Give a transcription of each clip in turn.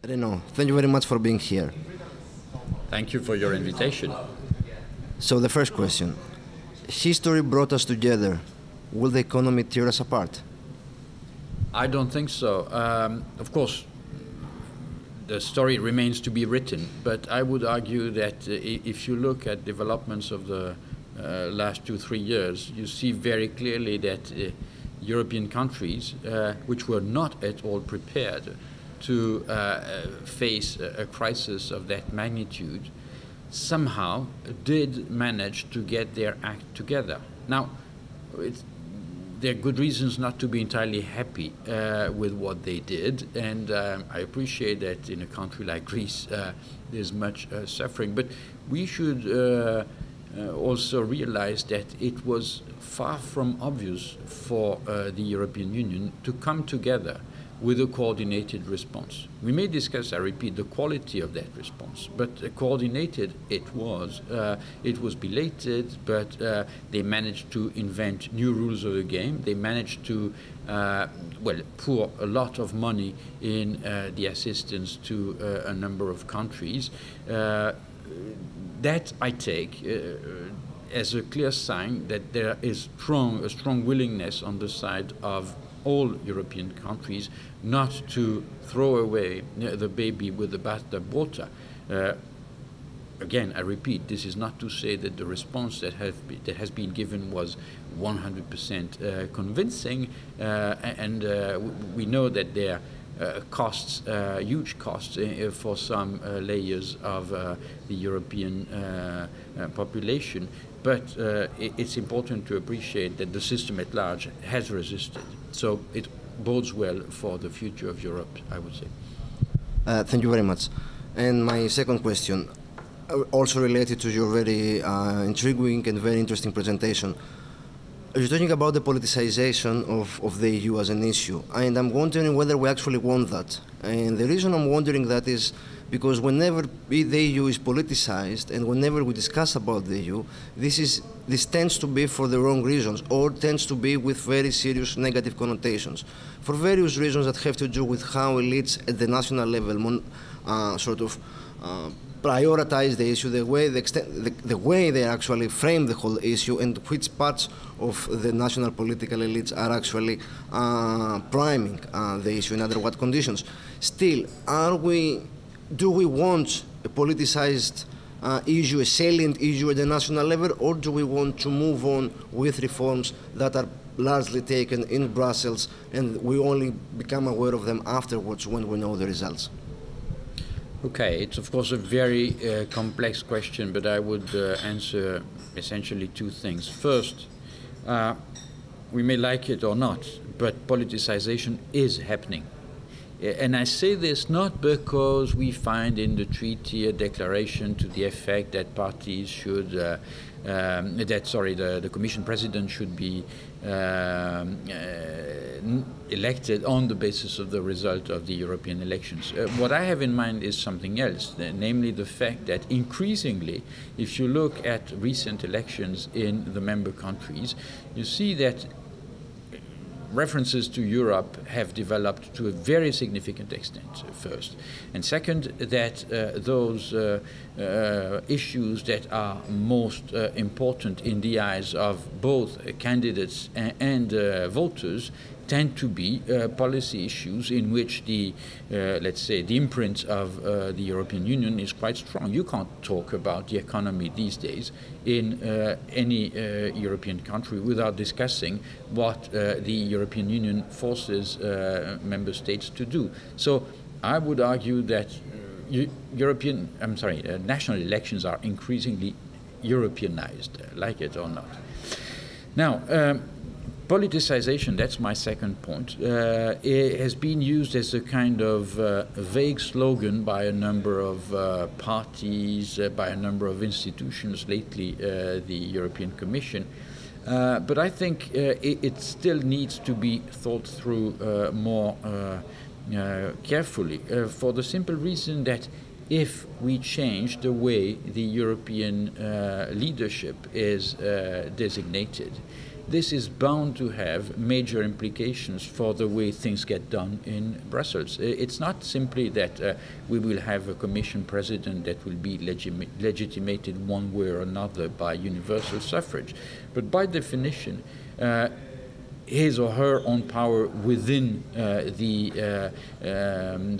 Renaud, thank you very much for being here. Thank you for your invitation. So the first question, history brought us together. Will the economy tear us apart? I don't think so. Of course, the story remains to be written, but I would argue that if you look at developments of the last 2-3 years, you see very clearly that European countries, which were not at all prepared to face a crisis of that magnitude, somehow did manage to get their act together. Now, there are good reasons not to be entirely happy with what they did, and I appreciate that in a country like Greece there's much suffering, but we should also realize that it was far from obvious for the European Union to come together with a coordinated response. We may discuss, I repeat, the quality of that response, but coordinated it was. It was belated, but they managed to invent new rules of the game. They managed to, pour a lot of money in the assistance to a number of countries. That I take as a clear sign that there is a strong willingness on the side of all European countries not to throw away the baby with the bathwater. Again, I repeat, this is not to say that the response that has been given was 100% convincing, and we know that there are costs, huge costs for some layers of the European population, but it's important to appreciate that the system at large has resisted. So it bodes well for the future of Europe, I would say. Thank you very much. And my second question, also related to your very intriguing and very interesting presentation. You're talking about the politicization of the EU as an issue, and I'm wondering whether we actually want that. And the reason I'm wondering that is because whenever the EU is politicized and whenever we discuss about the EU, this tends to be for the wrong reasons, or tends to be with very serious negative connotations, for various reasons that have to do with how elites at the national level prioritize the issue, the way they actually frame the whole issue, and which parts of the national political elites are actually priming the issue, and under what conditions. Still, do we want a politicized issue, a salient issue at the national level, or do we want to move on with reforms that are largely taken in Brussels and we only become aware of them afterwards when we know the results? Okay, it's of course a very complex question, but I would answer essentially two things. First, we may like it or not, but politicization is happening. And I say this not because we find in the treaty a declaration to the effect that parties should, the Commission President should be elected on the basis of the result of the European elections. What I have in mind is something else, namely the fact that increasingly, if you look at recent elections in the member countries, you see that references to Europe have developed to a very significant extent, first. And second, that those issues that are most important in the eyes of both candidates and voters tend to be policy issues in which the, let's say, the imprint of the European Union is quite strong. You can't talk about the economy these days in any European country without discussing what the European Union forces member states to do. So I would argue that national elections are increasingly Europeanized, like it or not. Now, politicization, that's my second point, it has been used as a kind of vague slogan by a number of parties, by a number of institutions, lately the European Commission. But I think it still needs to be thought through more carefully, for the simple reason that if we change the way the European leadership is designated, this is bound to have major implications for the way things get done in Brussels. It's not simply that we will have a Commission president that will be legitimated one way or another by universal suffrage, but by definition, his or her own power within the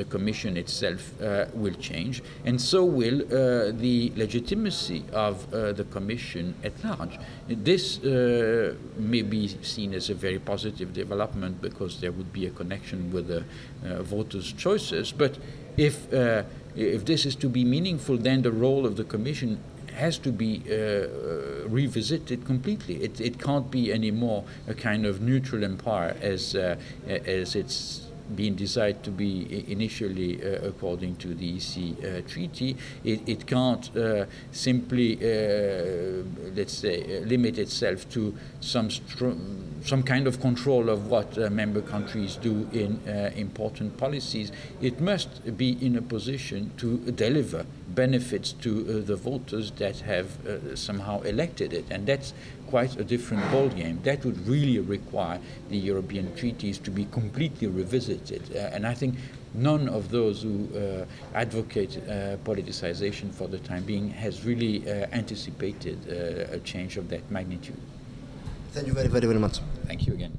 Commission itself will change, and so will the legitimacy of the Commission at large. This may be seen as a very positive development because there would be a connection with the voters' choices, but if this is to be meaningful, then the role of the Commission has to be revisited completely. It can't be anymore a kind of neutral empire as it's been decided to be initially according to the EC treaty. It can't simply, let's say, limit itself to some kind of control of what member countries do in important policies. It must be in a position to deliver benefits to the voters that have somehow elected it, and that's quite a different ballgame. That would really require the European treaties to be completely revisited, and I think none of those who advocate politicization for the time being has really anticipated a change of that magnitude. Thank you very, very, very much. Thank you again.